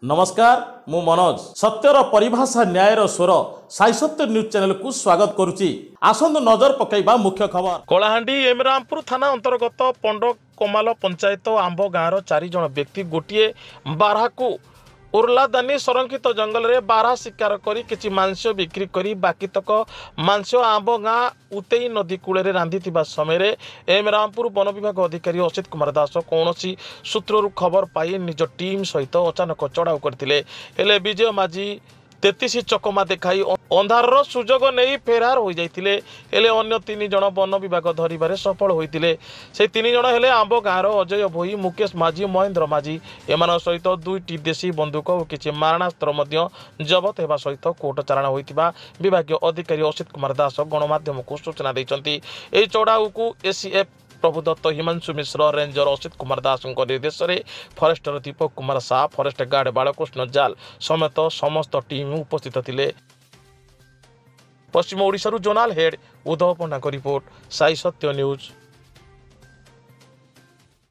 नमस्कार मु मनोज सत्यर परिभाषा न्यायर स्वर साई सत्य न्यूज चैनल को स्वागत करुच्ची आसंतु नजर पकईबा मुख्य खबर। कलाहांडी एमरामपुर थाना अंतर्गत पंड कोमाल पंचायत आंब गाँवर 4 जन व्यक्ति गोटे बारहा को उर्लादानी संरक्षित जंगल में बारहा शिकार करी किछि मांस बिक्री करी बाकी तक मांस आंब गाँ उतेई नदी कूल रांधि समय एमरामपुर वन विभाग अधिकारी असित कुमार दास कौन सूत्रु खबर पाई निज टीम सहित अचानक चढ़ाऊ करते हेले विजय माझी 33 चकमा देखाई अंधार सुजोग नहीं फेरार हो जाते हेले अन्य 3 जन वन विभाग धरवे सफल होते से 3 जन हेले आंब गाँवर अजय भोई मुकेश माझी महेंद्र माझी एमान सहित 2टी देशी बंदूक और किसी मारणास्त्र जबत होगा सहित कोर्ट चालाण होता विभाग अधिकारी असित कुमार दास गणमाध्यम को सूचना देते चढ़ाऊ को एसीएफ प्रभु दत्त हिमांशु मिश्र रेंजर असित कुमार दास निर्देश में forester Deepak Kumar Shah forest guard Balkrishna जाल समेत समस्त टीम उपस्थित थिले। पश्चिम ओडिशा जोनाल हेड उद्धव पंडा रिपोर्ट साई सत्य न्यूज।